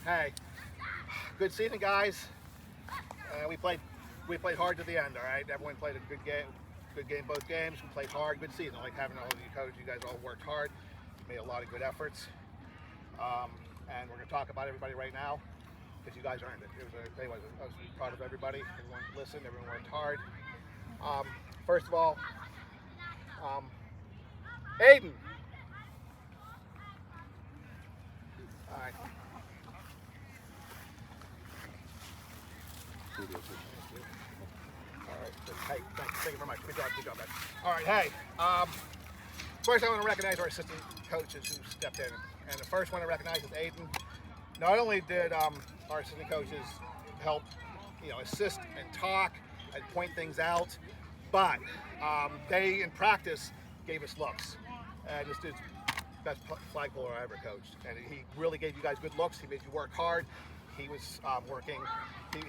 Hey, good season, guys. We played hard to the end. All right, everyone played a good game both games. We played hard, good season. I like having all of you coaches. You guys all worked hard. You made a lot of good efforts. And we're going to talk about everybody right now because you guys earned it. I was proud of everybody. Everyone listened. Everyone worked hard. First of all, Aiden. All right. All right. Hey, thank you very much. Good job, man. All right. Hey. First, I want to recognize our assistant coaches who stepped in, and the first one to recognize is Aiden. Not only did our assistant coaches help, assist and talk and point things out, but they in practice gave us looks. Just his best flag puller I ever coached, and he really gave you guys good looks. He made you work hard. He was working.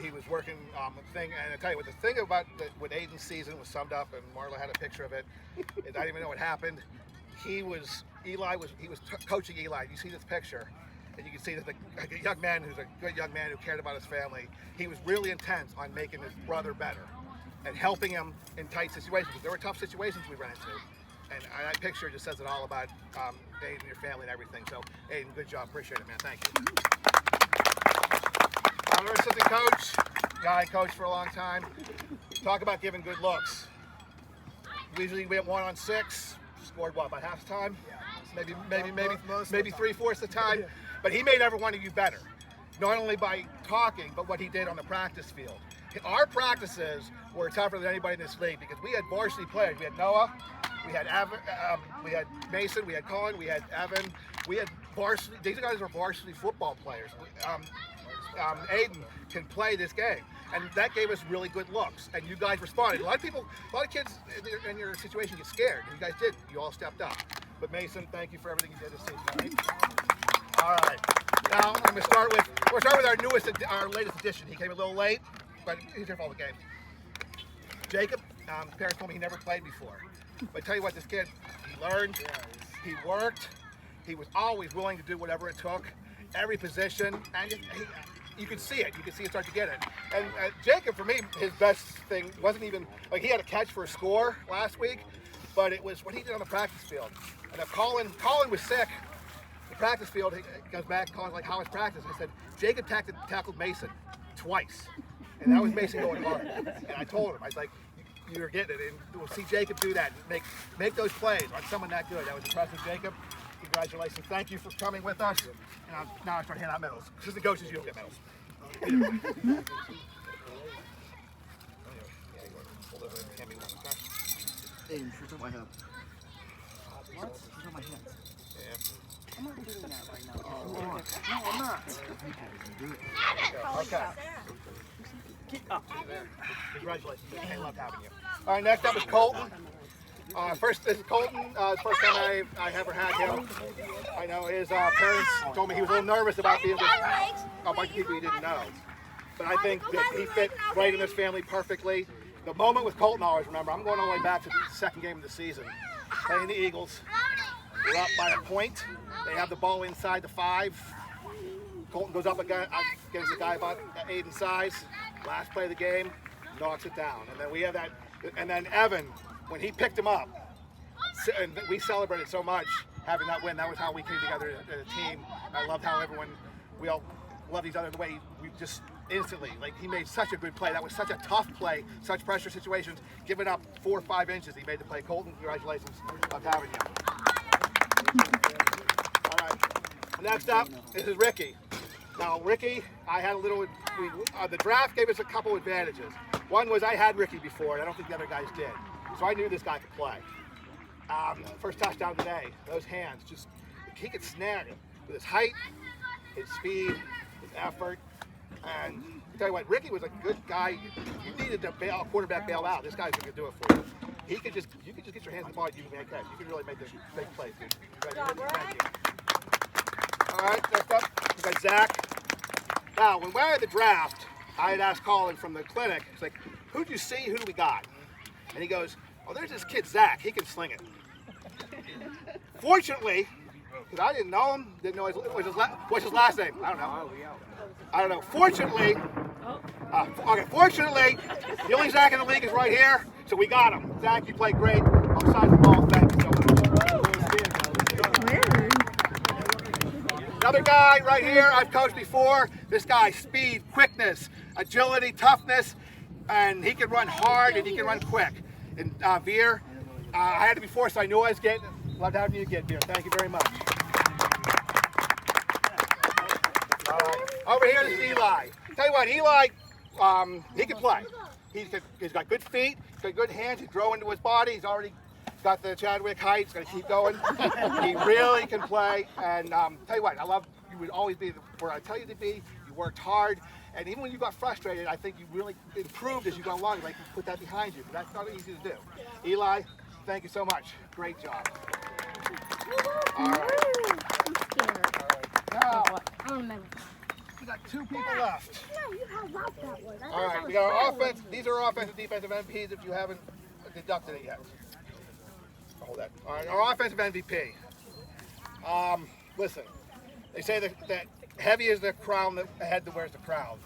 He was working the thing, and I tell you what, the thing about what Aiden's season was summed up, and Marla had a picture of it. I didn't even know what happened. He was coaching Eli. You see this picture, and you can see that a young man who's a good young man who cared about his family. He was really intense on making his brother better and helping him in tight situations. There were tough situations we ran into. And that picture just says it all about Aiden and your family and everything. So, Aiden, good job. Appreciate it, man. Thank you. Our assistant coach, guy I coached for a long time. Talk about giving good looks. Usually we have 1 on 6. Scored what, by half time? Maybe 3/4 the time. But he made every one of you better. Not only by talking, but what he did on the practice field. Our practices were tougher than anybody in this league because we had varsity players. We had Noah. We had Evan, we had Mason, we had Colin, we had Evan, we had varsity. These guys are varsity football players. Aiden can play this game, and that gave us really good looks. And you guys responded. A lot of kids in your situation get scared. You guys did. You all stepped up. But Mason, thank you for everything you did this season. All right. Now we'll start with our latest addition. He came a little late, but he's here for all the games. Jacob. Parents told me he never played before. But I tell you what, this kid, he learned, he worked, he was always willing to do whatever it took, every position, and you could see it. You could see it start to get it. And Jacob, for me, his best thing wasn't even, he had a catch for a score last week, but it was what he did on the practice field. And if Colin was sick, the practice field, he goes back, Colin's like, how was practice? I said, Jacob tackled Mason twice. And that was Mason going hard. And I told him, I was like, you're getting it, and we'll see Jacob do that and make those plays on someone that good. That was impressive, Jacob. Congratulations. Thank you for coming with us. And now I start handing out medals. Because the coaches, you don't get medals. Hey, shoot on my head. What? Shoot on my hands. Yeah. I'm not doing that right now. No, I'm not. Okay. Congratulations. I love having you. All right, next up is Colton. This is Colton. First time I ever had him. I know his parents told me he was a little nervous about being with a bunch of people he didn't know. But I think that he fit right in this family perfectly. The moment with Colton, I always remember, I'm going all the way back to the second game of the season. Playing the Eagles. We're up by a point. They have the ball inside the 5. Colton goes up against a guy about Aiden's size. Last play of the game, knocks it down. And then we have that, and then Evan, when he picked him up, and we celebrated so much having that win. That was how we came together as a team. I loved how we all loved each other the way we just instantly, he made such a good play. That was such a tough play, such pressure situations. Giving up 4 or 5 inches, he made the play. Colton, congratulations on having you. All right, next up, this is Ricky. Now, Ricky, I had the draft gave us a couple advantages. One was I had Ricky before, and I don't think the other guys did. So I knew this guy could play. First touchdown today, those hands, he could snag it with his height, his speed, his effort. And I'll tell you what, Ricky was a good guy. You needed a quarterback bail out. This guy's going to do it for you. You could just get your hands on the ball, you can make catch. You can really make the big plays, dude. Thank you. All right, next up, we got Zach. Now, when we had the draft, I had asked Colin from the clinic, he's like, who'd you see, who do we got? And he goes, oh, there's this kid, Zach, he can sling it. Fortunately, because I didn't know him. Didn't know what's his last name. I don't know. Fortunately, fortunately, the only Zach in the league is right here, so we got him. Zach, you played great. Besides the ball, thank you so much. Another guy right here I've coached before. This guy, speed, quickness, agility, toughness, and he can run hard and he can run quick. And Veer, I had it before, so I knew I was getting it. Loved having you again, Veer. Thank you very much. All right. Over here is Eli. Tell you what, Eli, he can play. He's got good feet, he's got good hands, he's growing into his body, he's already got the Chadwick height, he's going to keep going. He really can play, and tell you what, I love, you would always be where I tell you to be. You worked hard, and even when you got frustrated, I think you really improved as you got along. Like, you put that behind you, but that's not easy to do. Eli, thank you so much. Great job. All right. Now, we got 2 people left. All right, we got our offense. These are our offensive defensive MVPs if you haven't deducted it yet. Hold that. All right, our offensive MVP. Listen, they say that heavy is the crown, the head that wears the crown.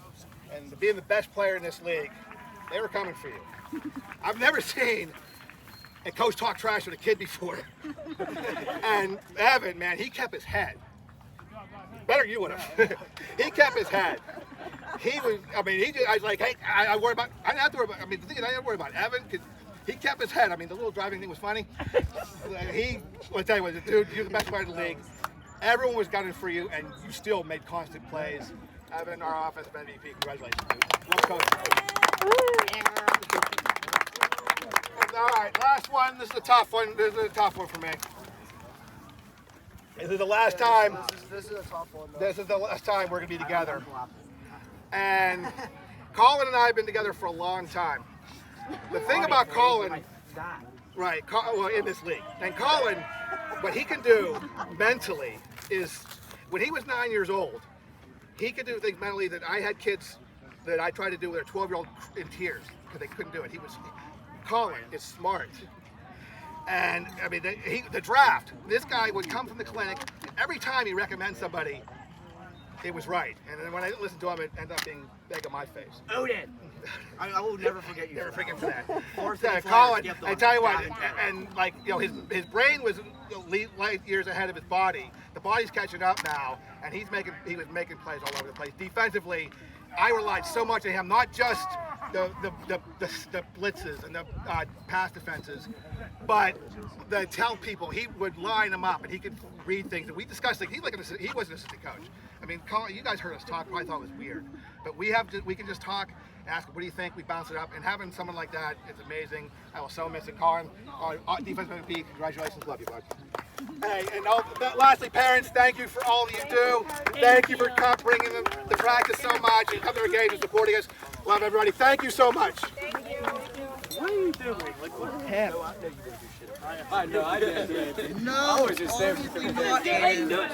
And being the best player in this league, they were coming for you. I've never seen a coach talk trash with a kid before. And Evan, man, he kept his head. Better you would have. He kept his head. He was, I mean, I was like, hey, I worry about, I didn't have to worry about, I mean, the thing is, I didn't worry about Evan, because he kept his head. I mean, the little driving thing was funny. I'll tell you what, dude, you're the best player in the league. Everyone was gunning for you, and you still made constant plays. Evan, our offensive MVP, congratulations, dude. Love coaching. All right, last one. This is a tough one. This is a tough one for me. This is the last time. This is a tough one, though. This is the last time we're gonna be together. And Colin and I have been together for a long time. The thing about Colin, right? Well, in this league, and Colin, what he can do mentally is, when he was 9 years old, he could do things mentally that I had kids that I tried to do with a 12-year-old in tears because they couldn't do it. Colin is smart. And I mean, the draft, this guy would come from the clinic, and every time he recommends somebody, it was right. And then when I didn't listen to him, it ended up being egg on my face. Odin! I will never forget you. Never forget for that. Colin, I tell you what, and like, you know, his brain was light years ahead of his body. The body's catching up now, and he was making plays all over the place. Defensively, I relied so much on him, not just the blitzes and the pass defenses, but the tell people. He would line them up, and he could read things. And we discussed it. He was an assistant coach. I mean, Colin, you guys heard us talk. Probably thought it was weird, but we can just talk, ask, what do you think? We bounce it up, and having someone like that is amazing. I will so miss it. Colin, defensive MVP, congratulations, love you, bud. Hey, and lastly, parents, thank you for all that you do. Thank you for bringing them to practice so much and coming to our games and supporting us. Love everybody. Thank you so much. Thank you. What are you doing? Like, what happened? I know, I did. No! I was just there. Obviously not. I didn't do it.